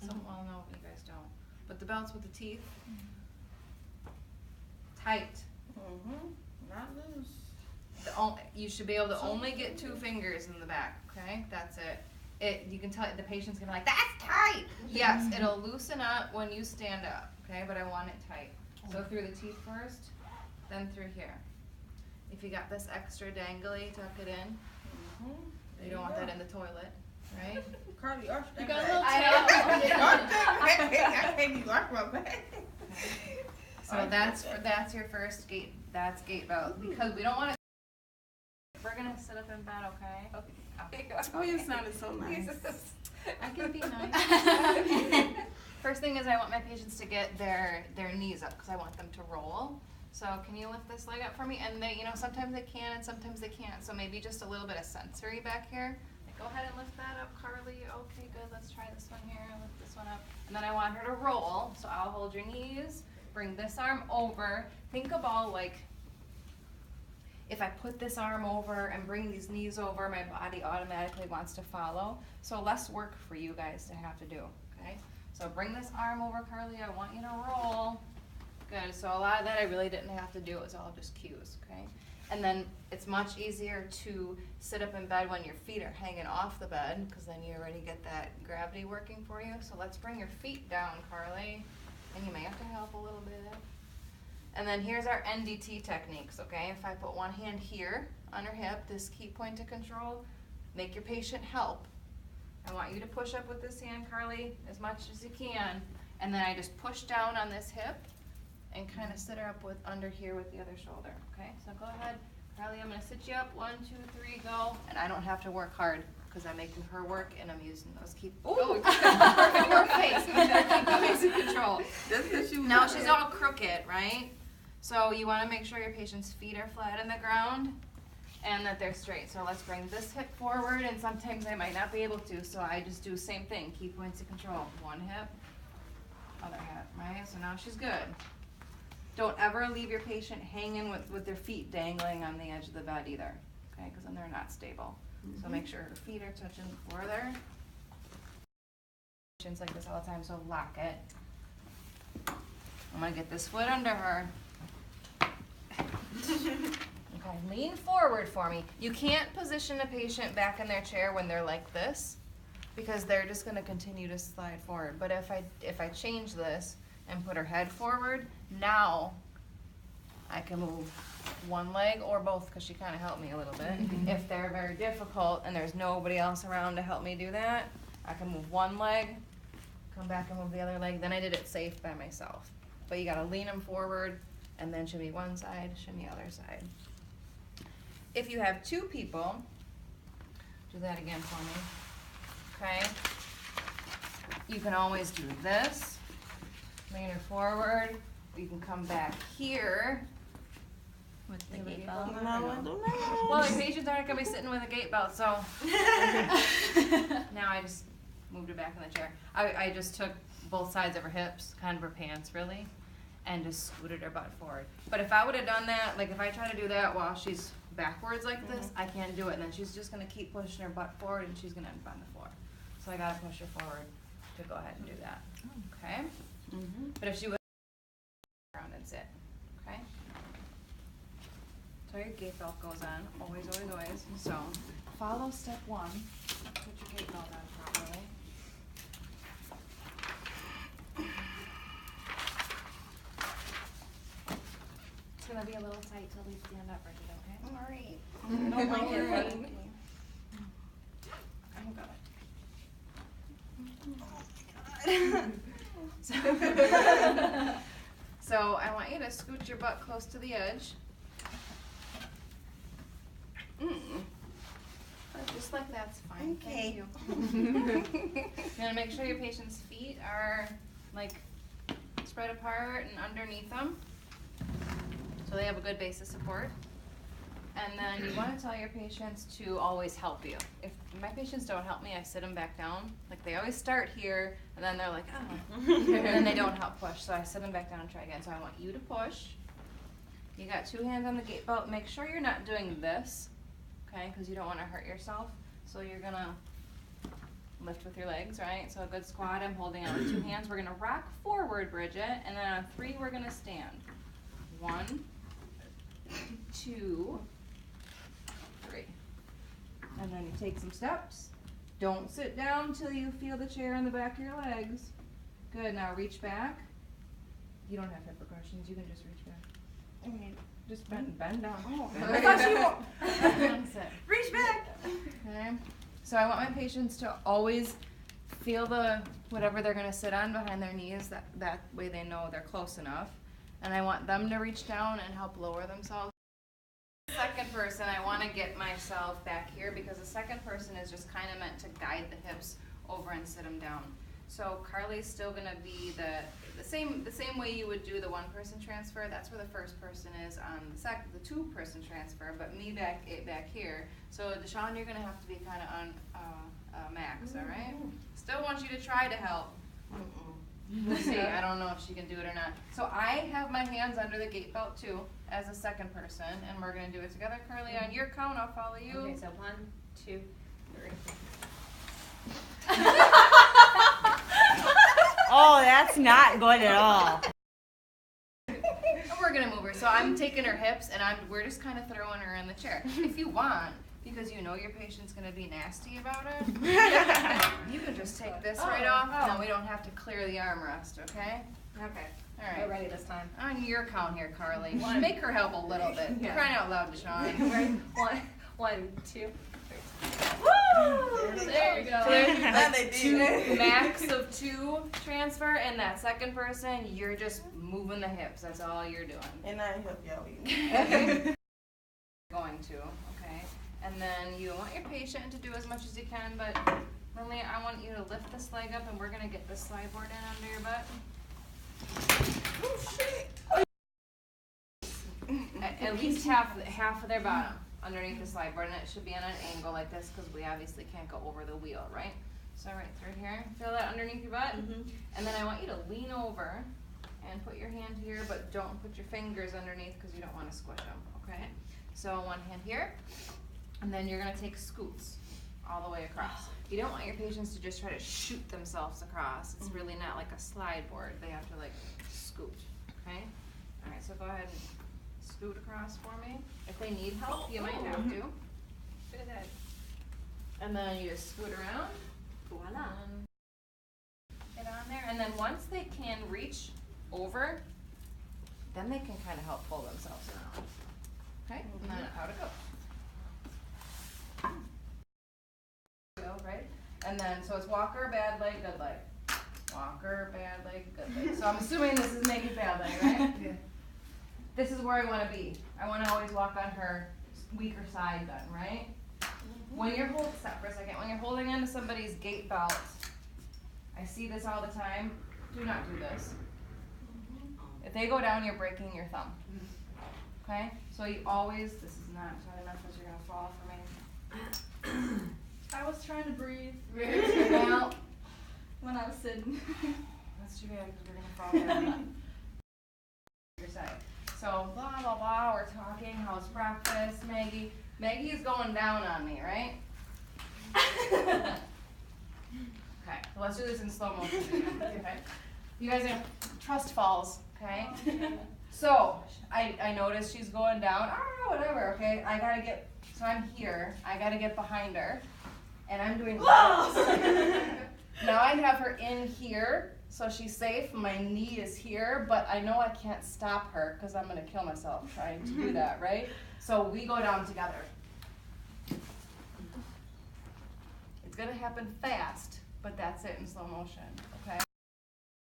Some, well, no, you guys don't. But the belts with the teeth, tight. Not loose. You should be able to only get 2 fingers in the back, okay? That's it. You can tell the patient's gonna be like, that's tight! Yes, it'll loosen up when you stand up, okay? But I want it tight. So through the teeth first, then through here. If you got this extra dangly, tuck it in. You don't want that in the toilet, right? Carly, arch that You got a back. little I can't even arch my back. So that's your first gate. That's gate belt because we don't want to. We're gonna sit up in bed, okay? Oh, you sounded so nice. I can be nice. First thing is I want my patients to get their knees up because I want them to roll. So can you lift this leg up for me? And they, sometimes they can and sometimes they can't. So maybe just a little bit of sensory back here. Like, go ahead and lift that up, Carly. Okay, good. Let's try this one here. Lift this one up. And then I want her to roll. So I'll hold your knees. Bring this arm over. Think about like if I put this arm over and bring these knees over, my body automatically wants to follow. So less work for you guys to have to do, okay? So bring this arm over, Carly. I want you to roll. Good, so a lot of that I really didn't have to do. It was all just cues, okay? And then it's much easier to sit up in bed when your feet are hanging off the bed because then you already get that gravity working for you. So let's bring your feet down, Carly. And you may have to help a little bit. And then here's our NDT techniques, okay? If I put one hand here on her hip, this key point of control, make your patient help. I want you to push up with this hand, Carly, as much as you can. And then I just push down on this hip and kind of sit her up with under here with the other shoulder, okay? So go ahead, Carly, I'm gonna sit you up, 1, 2, 3, go. And I don't have to work hard because I'm making her work and I'm using those keep, oh, perfect, her face, keep points of control. Now she's all crooked, right? So you wanna make sure your patient's feet are flat on the ground and that they're straight. So let's bring this hip forward and sometimes I might not be able to, so I just do the same thing, key points of control. One hip, other hip, right? So now she's good. Don't ever leave your patient hanging with their feet dangling on the edge of the bed either, okay? Because then they're not stable. So make sure her feet are touching the floor there. Patients like this all the time, so lock it. I'm gonna get this foot under her. Okay, lean forward for me. You can't position a patient back in their chair when they're like this because they're just gonna continue to slide forward. But if I change this and put her head forward, now I can move one leg or both because she kind of helped me a little bit. If they're very difficult and there's nobody else around to help me do that, I can move one leg, come back and move the other leg. Then I did it safe by myself. But you gotta lean them forward and then shimmy one side, shimmy other side. If you have 2 people, do that again for me, okay? You can always do this. Lean her forward. You can come back here. With the gate belt. Well, your patients aren't going to be sitting with a gate belt, so. Now I just moved her back in the chair. I just took both sides of her hips, kind of her pants really, and just scooted her butt forward. But if I would have done that, like if I try to do that while she's backwards like this, I can't do it. And then she's just going to keep pushing her butt forward and she's going to end up on the floor. So I got to push her forward to go ahead and do that. Okay? But if she would around and sit, okay? So your gate belt goes on, always, always, always. So follow step 1. Put your gate belt on properly. It's gonna be a little tight till we stand up, Bridget, okay? All right. Don't like it, Alright. buddy. So I want you to scoot your butt close to the edge. Just like that's fine. Okay. Thank you. You're gonna make sure your patient's feet are like spread apart and underneath them, so they have a good base of support. And then you want to tell your patients to always help you. If my patients don't help me, I sit them back down. Like they always start here, and then they're like, oh, and then they don't help push. So I sit them back down and try again. So I want you to push. You got 2 hands on the gate belt. Make sure you're not doing this, okay? Because you don't want to hurt yourself. So you're gonna lift with your legs, right? So a good squat, I'm holding on with 2 hands. We're gonna rock forward, Bridget, and then on 3, we're gonna stand. 1, 2, 3. And then you take some steps. Don't sit down till you feel the chair in the back of your legs. Good, now reach back. You don't have hip progressions, you can just reach back. I mean, Just bend down. oh, I thought you won't. reach back. Okay. So I want my patients to always feel the whatever they're gonna sit on behind their knees. That way they know they're close enough. And I want them to reach down and help lower themselves. Second person, I want to get myself back here because the second person is just kind of meant to guide the hips over and sit them down. So Carly's still gonna be the same way you would do the 1-person transfer. That's where the first person is on the 2-person transfer. But me back here. So Deshawn, you're gonna have to be kind of on max, all right? Still want you to try to help. We'll see. I don't know if she can do it or not. So I have my hands under the gait belt too, as a second person, and we're gonna do it together. Carly, on your count, I'll follow you. Okay, so 1, 2, 3. Oh, that's not good at all. And we're gonna move her. So I'm taking her hips, and we're just kind of throwing her in the chair. If you want, because you know your patient's gonna be nasty about it, you can just take this right off, and then we don't have to clear the armrest, okay? Okay. All We're right. ready this time. On your count here, Carly. Make her help a little bit. Yeah. Crying out loud, Deshawn. Ready? 1, 2, 3. Woo! There you go. So there's your Glad they did. max of 2 transfer, and that second person, you're just moving the hips. That's all you're doing. And I help y'all either. Going to, okay? And then you want your patient to do as much as you can, but really I want you to lift this leg up, and we're gonna get this slide board in under your butt. Oh, shit. At least half of their bottom underneath the slide board, and it should be on an angle like this because we obviously can't go over the wheel, right? So right through here, feel that underneath your butt, and then I want you to lean over and put your hand here, but don't put your fingers underneath because you don't want to squish them, okay? So one hand here, and then you're gonna take scoots all the way across. You don't want your patients to just try to shoot themselves across. It's really not like a slide board. They have to like scoot, okay? All right, so go ahead and scoot across for me. If they need help, you might have to. Good. And then you just scoot around. Voila. And get on there. And then once they can reach over, then they can kind of help pull themselves around. Okay? And then out it goes. Go, right? And then, so it's walker, bad leg, good leg. Walker, bad leg, good leg. So I'm assuming this is making bad leg, right? Yeah. This is where I want to be. I want to always walk on her weaker side then, right? When you're stop for a second. When you're holding onto somebody's gait belt, I see this all the time. Do not do this. If they go down, you're breaking your thumb. Okay? So you always, this is not tight enough because you're going to fall for me. I was trying to breathe Well, when I was sitting. that's too bad because we're going to fall down. Your side. So blah, blah, blah, we're talking, how's breakfast, Maggie? Maggie is going down on me, right? Okay, so let's do this in slow motion. Okay? You guys are trust falls, okay? So, I noticed she's going down, whatever, okay? So I'm here, I gotta get behind her, and I'm doing this. Now I have her in here, so she's safe, my knee is here, but I know I can't stop her, because I'm gonna kill myself trying to do that, right? So we go down together. It's gonna happen fast, but that's it in slow motion, okay?